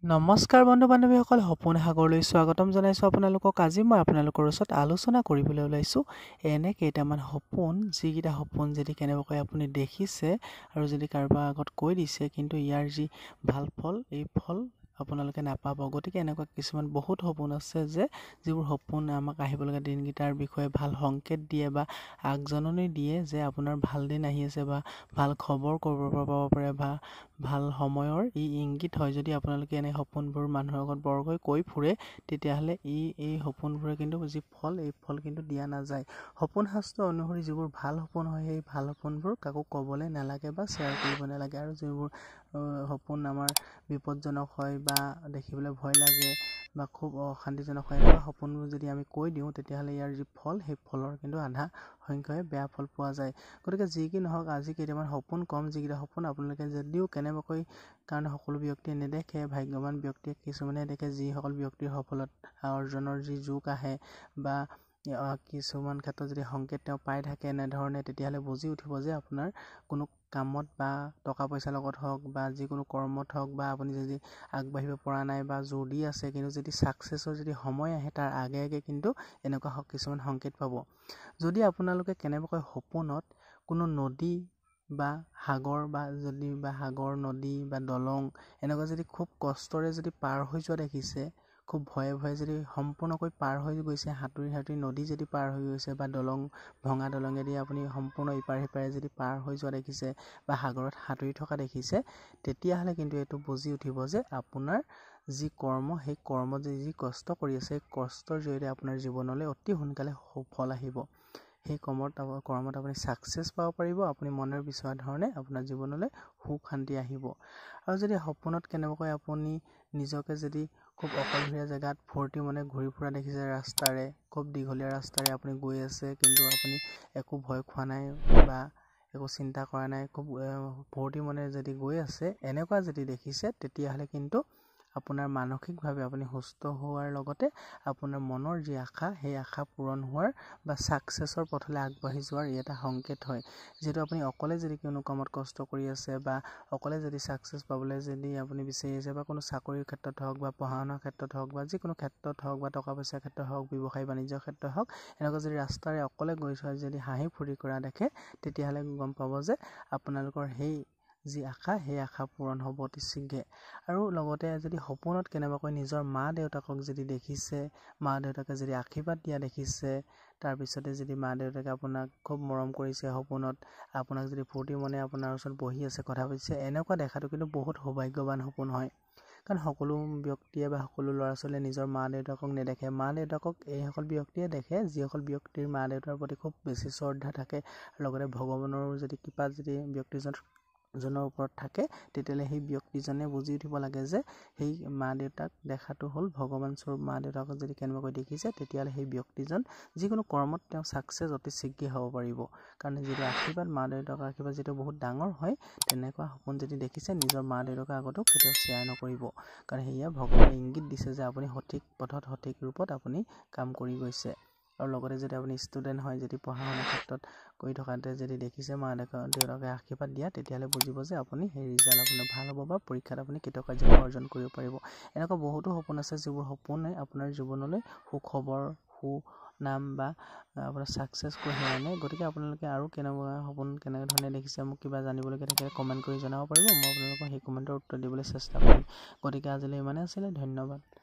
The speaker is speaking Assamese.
নমস্কাৰ বন্ধু বান্ধৱীসকল, সপোন সাগৰলৈ স্বাগতম জনাইছোঁ আপোনালোকক। আজি মই আপোনালোকৰ ওচৰত আলোচনা কৰিবলৈ ওলাইছোঁ এনে কেইটামান সপোন, যিকেইটা সপোন যদি কেনেবাকৈ আপুনি দেখিছে আৰু যদি কাৰোবাৰ আগত কৈ দিছে, কিন্তু ইয়াৰ যি ভাল ফল, এই ফল আপোনালোকে নাপাব। গতিকে এনেকুৱা কিছুমান বহুত সপোন আছে যে যিবোৰ সপোন আমাক আহিবলগীয়া দিনকেইটাৰ বিষয়ে ভাল সংকেত দিয়ে বা আগজননী দিয়ে যে আপোনাৰ ভাল দিন আহি আছে বা ভাল খবৰ ক'ৰবাৰ পৰা পাব পাৰে বা ভাল সময়ৰ ইংগিত হয়। যদি আপোনালোকে এনে সপোনবোৰ মানুহৰ আগত বৰকৈ কৈ ফুৰে, তেতিয়াহ'লে এই সপোনবোৰে কিন্তু যি ফল, এই ফল কিন্তু দিয়া নাযায়। সপোন শাস্ত্ৰ অনুসৰি যিবোৰ ভাল সপোন হয়, সেই ভাল সপোনবোৰ কাকো ক'বলৈ নালাগে বা শ্বেয়াৰ কৰিব নালাগে। আৰু যিবোৰ সপোন আমাৰ বিপদজনক হয় বা দেখিবলৈ ভয় লাগে বা খুব অশান্তিজনক হয়, এনেকুৱা সপোনবোৰ যদি আমি কৈ দিওঁ, তেতিয়াহ'লে ইয়াৰ যি ফল, সেই ফলৰ কিন্তু আধা সংখ্যাই বেয়া ফল পোৱা যায়। গতিকে যি কি নহওক, আজি কেইটামান সপোন কম, যিকেইটা সপোন আপোনালোকে যদিও কেনেবাকৈ, কাৰণ সকলো ব্যক্তিয়ে নেদেখে, ভাগ্যৱান ব্যক্তিয়ে কিছুমানে দেখে, যিসকল ব্যক্তিৰ সফলতা অৰ্জনৰ যি যুগ আহে বা কিছুমান ক্ষেত্ৰত যদি সংকেত তেওঁ পাই থাকে এনেধৰণে, তেতিয়াহ'লে বুজি উঠিব যে আপোনাৰ কোনো কামত বা টকা পইচাৰ লগত হওক বা যিকোনো কৰ্মত হওক বা আপুনি যদি আগবাঢ়িব পৰা নাই বা জোৰ দি আছে, কিন্তু যদি ছাকচেছৰ যদি সময় আহে, তাৰ আগে আগে কিন্তু এনেকুৱা কিছুমান সংকেত পাব। যদি আপোনালোকে কেনেবাকৈ সপোনত কোনো নদী বা সাগৰ নদী বা দলং এনেকুৱা যদি খুব কষ্টৰে যদি পাৰ হৈ যোৱা দেখিছে, খুব ভয়ে ভয়ে যদি সম্পূৰ্ণকৈ পাৰ হৈ গৈছে, সাঁতুৰি সাঁতুৰি নদী যদি পাৰ হৈ গৈছে বা ভঙা দলঙেদি আপুনি সম্পূৰ্ণ ইপাৰ সিপাৰে যদি পাৰ হৈ যোৱা দেখিছে বা সাগৰত সাঁতুৰি থকা দেখিছে, তেতিয়াহ'লে কিন্তু এইটো বুজি উঠিব যে আপোনাৰ যি কৰ্ম, সেই কৰ্মত যি কষ্ট কৰি আছে, সেই কষ্টৰ জৰিয়তে আপোনাৰ জীৱনলৈ অতি সোনকালে সুফল আহিব। সেই কৰ্মত আপুনি ছাকচেছ পাব পাৰিব, আপুনি মনৰ বিচৰা ধৰণে আপোনাৰ জীৱনলৈ সুখ শান্তি আহিব। আৰু যদি সপোনত কেনেবাকৈ আপুনি নিজকে যদি খুব অকলশৰীয়া জেগাত ফূৰ্তি মনে ঘূৰি ফুৰা দেখিছে, ৰাস্তাৰে খুব দীঘলীয়া ৰাস্তাৰে আপুনি গৈ আছে, কিন্তু আপুনি একো ভয় খোৱা নাই বা একো চিন্তা কৰা নাই, খুব ফূৰ্তি মনে যদি গৈ আছে, এনেকুৱা যদি দেখিছে, তেতিয়াহ'লে কিন্তু আপোনাৰ মানসিকভাৱে আপুনি সুস্থ হোৱাৰ লগতে আপোনাৰ মনৰ যি আশা, সেই আশা পূৰণ হোৱাৰ বা ছাকচেছৰ পথলৈ আগবাঢ়ি যোৱাৰ ই এটা সংকেত হয়। যিহেতু আপুনি অকলে যদি কোনো কামত কষ্ট কৰি আছে বা অকলে যদি ছাকচেছ পাবলৈ যদি আপুনি বিচাৰি আছে, বা কোনো চাকৰিৰ ক্ষেত্ৰত হওক বা পঢ়া শুনাৰ ক্ষেত্ৰত হওক বা যিকোনো ক্ষেত্ৰত হওক বা টকা পইচাৰ ক্ষেত্ৰত হওক, ব্যৱসায় বাণিজ্যৰ ক্ষেত্ৰত হওক, এনেকুৱা যদি ৰাস্তাৰে অকলে গৈ যোৱা যদি হাঁহি ফূৰ্তি কৰা দেখে, তেতিয়াহ'লে গম পাব যে আপোনালোকৰ সেই যি আশা, সেই আশা পূৰণ হ'ব অতি শীঘ্ৰে। আৰু লগতে যদি সপোনত কেনেবাকৈ নিজৰ মা দেউতাকক যদি দেখিছে, মা দেউতাকে যদি আশীৰ্বাদ দিয়া দেখিছে, তাৰপিছতে যদি মা দেউতাকে আপোনাক খুব মৰম কৰিছে, সপোনত আপোনাক যদি ফূৰ্তি মনে আপোনাৰ ওচৰত বহি আছে, কথা পাতিছে, এনেকুৱা দেখাটো কিন্তু বহুত সৌভাগ্যৱান সপোন হয়। কাৰণ সকলো ব্যক্তিয়ে বা সকলো ল'ৰা ছোৱালীয়ে নিজৰ মা দেউতাকক নেদেখে। মা দেউতাকক এইসকল ব্যক্তিয়ে দেখে, যিসকল ব্যক্তিৰ মা দেউতাৰ প্ৰতি খুব বেছি শ্ৰদ্ধা থাকে, লগতে ভগৱানৰো যদি কৃপা যদি ব্যক্তিজনৰ ওপৰত থাকে, তেতিয়াহ'লে সেই ব্যক্তিজনে বুজি উঠিব লাগে যে সেই মা দেউতাক দেখাটো হ'ল ভগৱান স্বৰূপ। মা দেউতাকক যদি কেনেবাকৈ দেখিছে, তেতিয়াহ'লে সেই ব্যক্তিজন যিকোনো কৰ্মত তেওঁ ছাকচেছ অতি শীঘ্ৰে হ'ব পাৰিব। কাৰণ যিটো আশীৰ্বাদ, মা দেউতাকৰ আশীৰ্বাদ যিটো বহুত ডাঙৰ হয়, তেনেকুৱা সপোন যদি দেখিছে, নিজৰ মা দেউতাকৰ আগতো কেতিয়াও শ্বেয়াৰ নকৰিব। কাৰণ সেয়া ভগৱানে ইংগিত দিছে যে আপুনি সঠিক পথত, সঠিক ৰূপত আপুনি কাম কৰি গৈছে। আৰু লগতে যদি আপুনি ষ্টুডেণ্ট হয়, যদি পঢ়া শুনাৰ ক্ষেত্ৰত কৰি থকাতে যদি দেখিছে মা দেউতাকে আশীৰ্বাদ দিয়া, তেতিয়াহ'লে বুজিব যে আপুনি সেই ৰিজাল্ট আপোনাৰ ভাল হ'ব বা পৰীক্ষাত আপুনি কৃতকাৰ্যতা অৰ্জন কৰিব পাৰিব। এনেকুৱা বহুতো সপোন আছে, যিবোৰ সপোনে আপোনাৰ জীৱনলৈ সুখবৰ, সুনাম বা আপোনাৰ ছাকচেছ কঢ়িয়াই আনে। গতিকে আপোনালোকে আৰু কেনেকুৱা সপোন কেনেধৰণে দেখিছে, মোক কিবা জানিবলগীয়া থাকিলে কমেণ্ট কৰি জনাব পাৰিব। মই আপোনালোকক সেই কমেণ্টৰ উত্তৰ দিবলৈ চেষ্টা কৰিম। গতিকে আজিলৈ ইমানেই আছিলে, ধন্যবাদ।